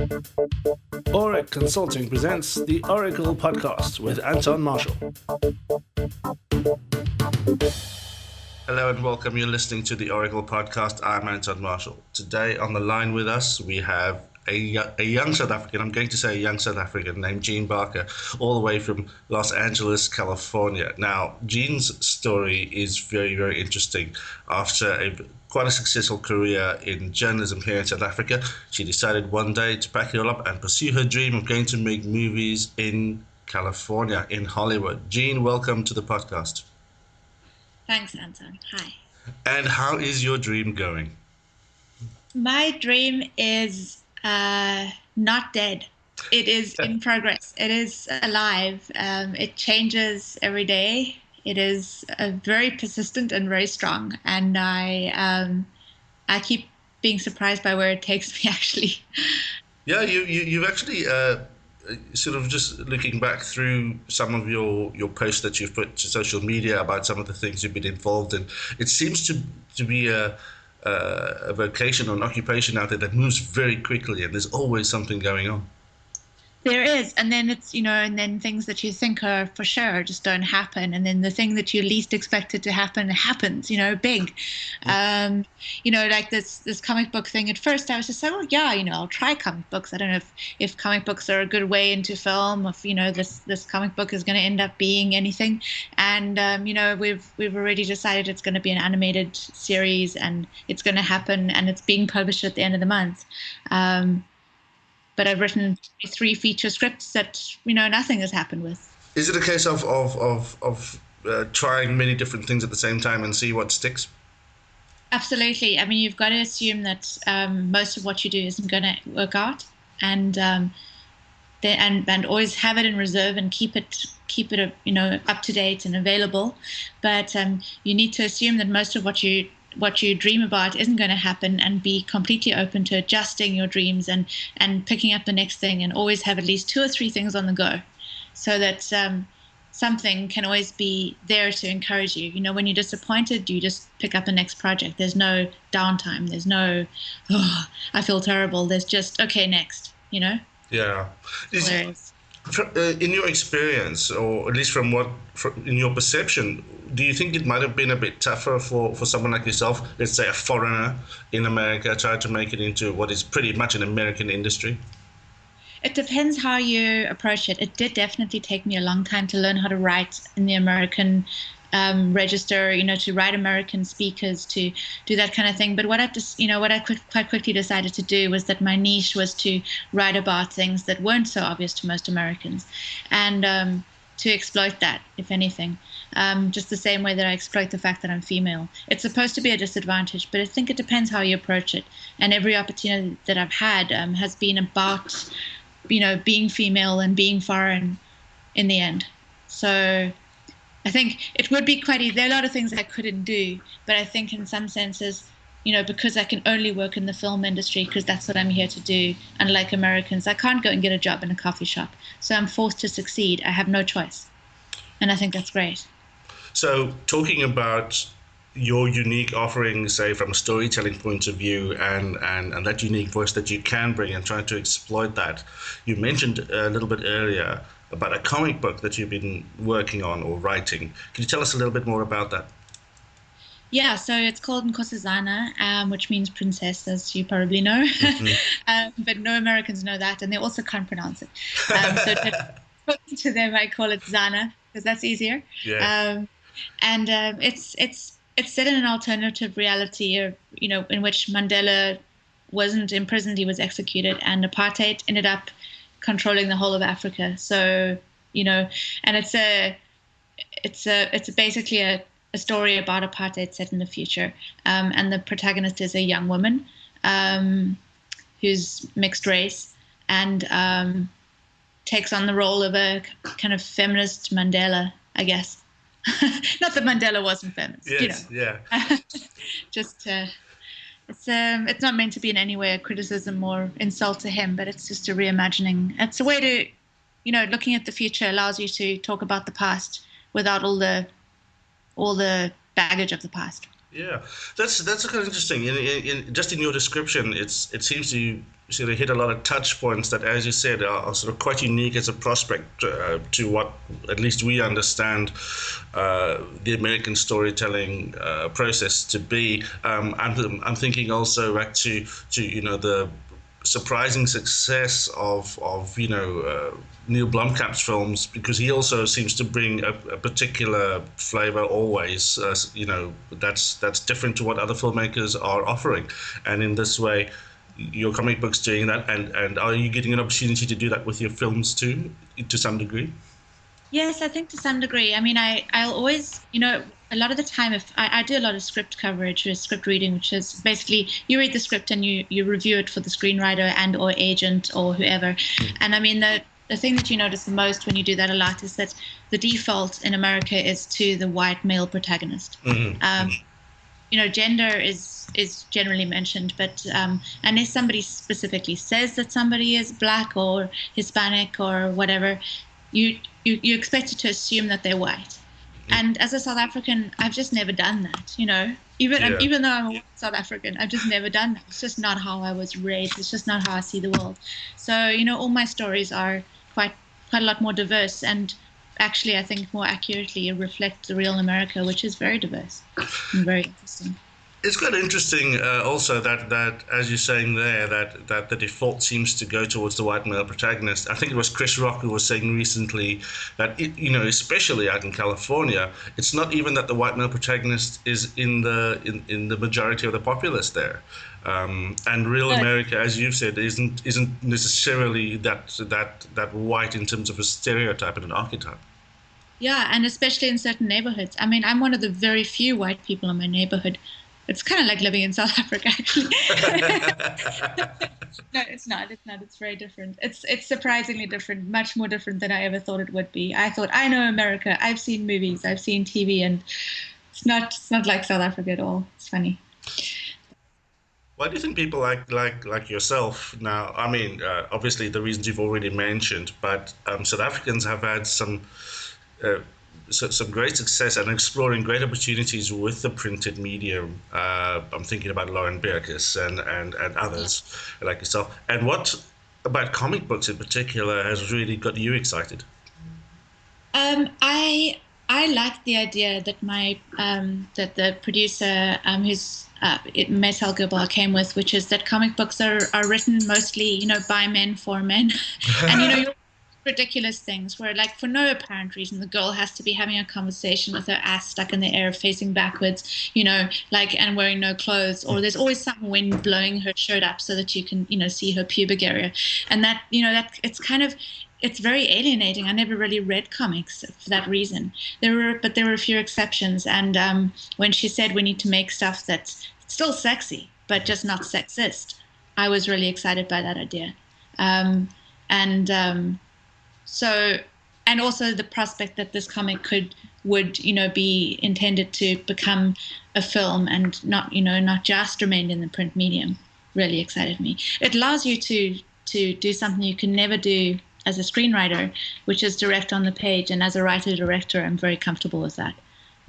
Oric Consulting presents the Oracle Podcast with Anton Marshall. Hello and welcome. You're listening to the Oracle Podcast. I'm Anton Marshall. Today on the line with us, we have a young South African, I'm going to say a young South African named Jean Barker, all the way from Los Angeles, California. Now, Jean's story is very, very interesting. After quite a successful career in journalism here in South Africa, she decided one day to pack it all up and pursue her dream of going to make movies in California, in Hollywood. Jean, welcome to the podcast. Thanks, Anton. Hi. And how is your dream going? My dream is not dead. It is in progress. It is alive. It changes every day. It is very persistent and very strong. And I keep being surprised by where it takes me, actually. Yeah, you've actually sort of just looking back through some of your posts that you've put to social media about some of the things you've been involved in. It seems to be a vocation or an occupation out there that moves very quickly, and there's always something going on. There is, and then it's, and then things that you think are for sure just don't happen, and then the thing that you least expected to happen happens, big. Like this comic book thing. At first I was just like, oh yeah, I'll try comic books. I don't know if comic books are a good way into film, if this comic book is going to end up being anything. And we've already decided it's going to be an animated series, and it's going to happen, and it's being published at the end of the month. But I've written 3 feature scripts that nothing has happened with. Is it a case of trying many different things at the same time and see what sticks? Absolutely. I mean, you've got to assume that most of what you do isn't going to work out, and always have it in reserve and keep it up to date and available. But you need to assume that most of what you dream about isn't going to happen, and be completely open to adjusting your dreams and picking up the next thing, and always have at least 2 or 3 things on the go, so that something can always be there to encourage you. When you're disappointed, you just pick up the next project. There's no downtime. There's no, oh, I feel terrible. There's just, okay, next, Yeah. In your experience, or at least in your perception, do you think it might have been a bit tougher for someone like yourself, let's say a foreigner in America, trying to make it into what is pretty much an American industry? It depends how you approach it. It did definitely take me a long time to learn how to write in the American register, to write American speakers, to do that kind of thing. But what I quite quickly decided to do was that my niche was to write about things that weren't so obvious to most Americans, and to exploit that, if anything. Just the same way that I exploit the fact that I'm female. It's supposed to be a disadvantage, but I think it depends how you approach it. And every opportunity that I've had has been about, being female and being foreign in the end. So I think it would be quite easy. There are a lot of things I couldn't do, but I think in some senses, because I can only work in the film industry, because that's what I'm here to do, unlike Americans, I can't go and get a job in a coffee shop. So I'm forced to succeed. I have no choice. And I think that's great. So talking about your unique offering, say from a storytelling point of view, and that unique voice that you can bring, and trying to exploit that, you mentioned a little bit earlier about a comic book that you've been working on or writing. Can you tell us a little bit more about that? Yeah, so it's called Nkosazana, which means princess, as you probably know. Mm-hmm. But no Americans know that, and they also can't pronounce it. So to them, I call it Zana, because that's easier. Yeah. It's set in an alternative reality, in which Mandela wasn't imprisoned; he was executed, and apartheid ended up controlling the whole of Africa. So and it's basically a story about apartheid set in the future, and the protagonist is a young woman who's mixed race, and takes on the role of a kind of feminist Mandela, I guess. Not that Mandela wasn't feminist, yes, Yeah. Just it's not meant to be in any way a criticism or insult to him, but it's just a reimagining. It's a way to, looking at the future allows you to talk about the past without all the baggage of the past. Yeah, that's kind of interesting. Just in your description, it seems sort of hit a lot of touch points that, as you said, are sort of quite unique as a prospect to what at least we understand the American storytelling process to be. I'm thinking also back to the surprising success of Neil Blomkamp's films, because he also seems to bring a particular flavor always, that's different to what other filmmakers are offering, and in this way your comic books doing that, and are you getting an opportunity to do that with your films too, to some degree? Yes, I think to some degree. I mean, I'll always, a lot of the time, if I do a lot of script coverage or script reading, which is basically you read the script and you review it for the screenwriter and or agent or whoever. And I mean, the thing that you notice the most when you do that a lot is that the default in America is to the white male protagonist. Gender is generally mentioned, but unless somebody specifically says that somebody is black or Hispanic or whatever, you're expected to assume that they're white. And as a South African, I've just never done that. Even though I'm a white South African, I've just never done that. It's just not how I was raised. It's just not how I see the world. So all my stories are quite a lot more diverse, and actually, I think more accurately reflect the real America, which is very diverse and very interesting. It's quite interesting also that as you're saying there, that the default seems to go towards the white male protagonist. I think it was Chris Rock who was saying recently that especially out in California, it's not even that the white male protagonist is in the majority of the populace there. And real America, as you've said, isn't necessarily that white in terms of a stereotype and an archetype. Yeah, and especially in certain neighborhoods. I mean, I'm one of the very few white people in my neighborhood. It's kind of like living in South Africa, actually. No, it's not. It's not. It's very different. It's surprisingly different, much more different than I ever thought it would be. I thought, I know America. I've seen movies. I've seen TV, and it's not like South Africa at all. It's funny. Why do you think people like yourself now? I mean, obviously the reasons you've already mentioned, but South Africans have had uh, some great success and exploring great opportunities with the printed medium. I'm thinking about Lauren Berkus and others like yourself. And what about comic books in particular has really got you excited? I like the idea that that the producer Metal Gabor came with, which is that comic books are written mostly by men for men, and you ridiculous things where, like, for no apparent reason, the girl has to be having a conversation with her ass stuck in the air facing backwards, like, and wearing no clothes, or there's always some wind blowing her shirt up so that you can see her pubic area, and that it's very alienating. I never really read comics for that reason. But there were a few exceptions, and when she said we need to make stuff that's still sexy but just not sexist, I was really excited by that idea. And So, and also the prospect that this comic would be intended to become a film and not just remain in the print medium really excited me. It allows you to do something you can never do as a screenwriter, which is direct on the page. And as a writer-director, I'm very comfortable with that.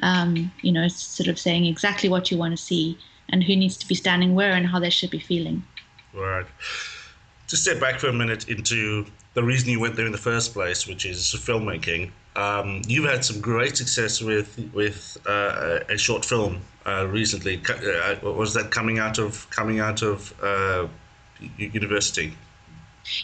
It's sort of saying exactly what you want to see and who needs to be standing where and how they should be feeling. Right. To step back for a minute into the reason you went there in the first place, which is filmmaking. You've had some great success with a short film recently. Was that coming out of university?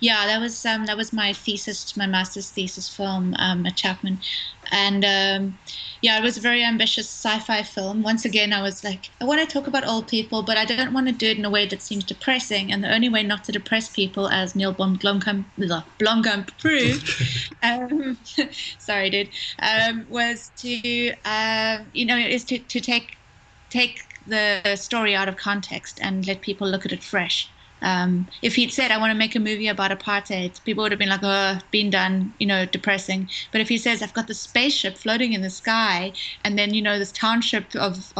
Yeah, that was my thesis, my master's thesis film at Chapman, and yeah, it was a very ambitious sci-fi film. Once again, I was like, I want to talk about old people, but I don't want to do it in a way that seems depressing. And the only way not to depress people, as Neil Blomkamp proved, sorry, dude, was to is to take the story out of context and let people look at it fresh. If he'd said, I want to make a movie about apartheid, people would have been like, oh, been done, depressing. But if he says, I've got this spaceship floating in the sky, and then, this township of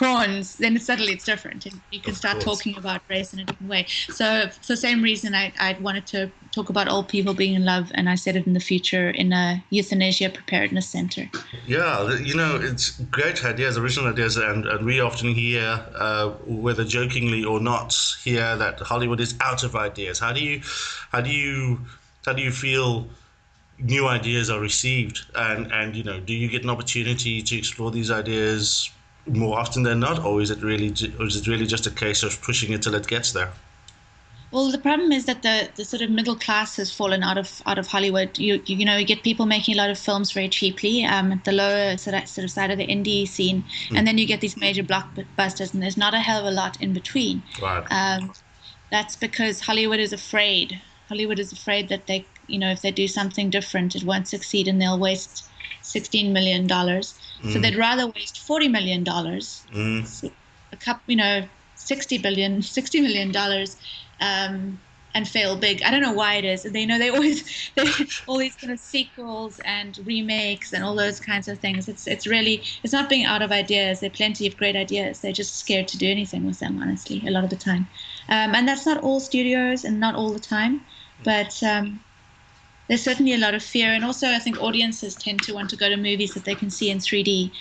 prawns, then suddenly it's different. And you can start talking about race in a different way. So for the same reason, I wanted to talk about old people being in love, and I said it in the future in a euthanasia preparedness center. Yeah, it's great ideas, original ideas, and we often hear, whether jokingly or not, hear that Hollywood is out of ideas. How do you feel new ideas are received, and do you get an opportunity to explore these ideas more often than not, or is it really just a case of pushing it till it gets there? Well, the problem is that the sort of middle class has fallen out of Hollywood. You get people making a lot of films very cheaply at the lower sort of side of the indie scene, and then you get these major blockbusters, and there's not a hell of a lot in between. Right. That's because Hollywood is afraid. Hollywood is afraid that if they do something different, it won't succeed, and they'll waste $16 million. So they'd rather waste $40 million, a couple, $60 million, and fail big. I don't know why it is. They all these kind of sequels and remakes and all those kinds of things. It's not being out of ideas. There are plenty of great ideas. They're just scared to do anything with them, honestly, a lot of the time. And that's not all studios and not all the time, but there's certainly a lot of fear. And also I think audiences tend to want to go to movies that they can see in 3D.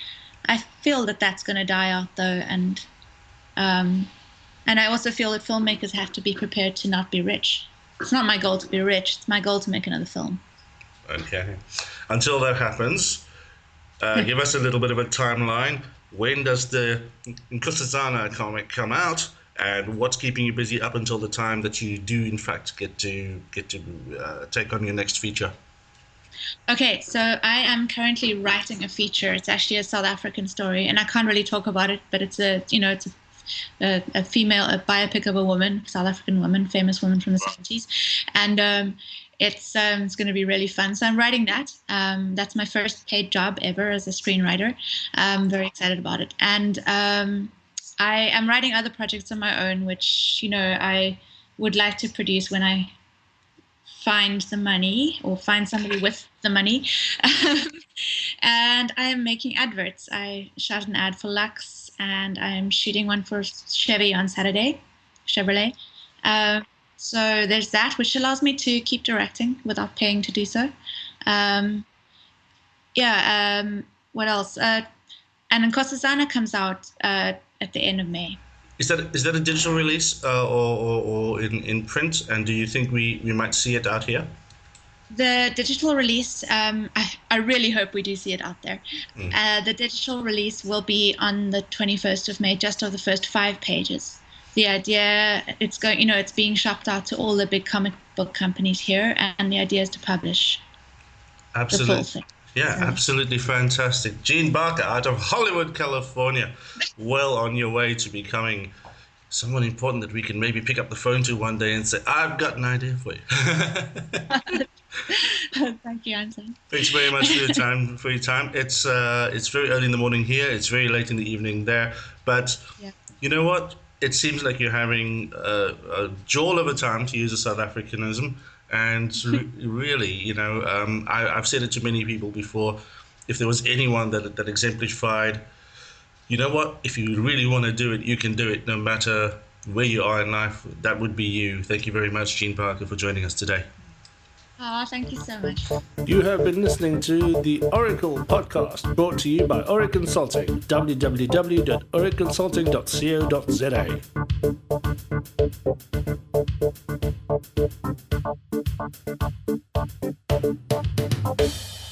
I feel that that's going to die out though. And I also feel that filmmakers have to be prepared to not be rich. It's not my goal to be rich. It's my goal to make another film. Okay. Until that happens, give us a little bit of a timeline. When does the Koudstaal comic come out, and what's keeping you busy up until the time that you do, in fact, get to take on your next feature? Okay, so I am currently writing a feature. It's actually a South African story, and I can't really talk about it, but it's a biopic of a woman, South African woman, famous woman from the 70s. And it's going to be really fun. So I'm writing that. That's my first paid job ever as a screenwriter. I'm very excited about it. And I am writing other projects on my own, which, I would like to produce when I find the money or find somebody with the money. And I am making adverts. I shot an ad for Lux, and I'm shooting one for Chevy on Saturday, Chevrolet. So there's that, which allows me to keep directing without paying to do so. What else? And then Koudstaal comes out at the end of May. Is that a digital release or in print? And do you think we might see it out here? The digital release, I really hope we do see it out there. The digital release will be on the 21st of May, just of the first 5 pages. The idea, it's being shopped out to all the big comic book companies here, and the idea is to publish the full thing. Yeah, absolutely fantastic. Jean Barker out of Hollywood, California. Well on your way to becoming someone important that we can maybe pick up the phone to one day and say, I've got an idea for you. Thank you, Anton. Thanks very much for your time. It's very early in the morning here. It's very late in the evening there. But You know what? It seems like you're having a jowl of a time, to use a South Africanism. And really, I've said it to many people before. If there was anyone that exemplified, you know what? If you really want to do it, you can do it, no matter where you are in life. That would be you. Thank you very much, Jean Barker, for joining us today. Oh, thank you so much. You have been listening to the Oracle podcast, brought to you by Ori Consulting, www.oriconsulting.co.za.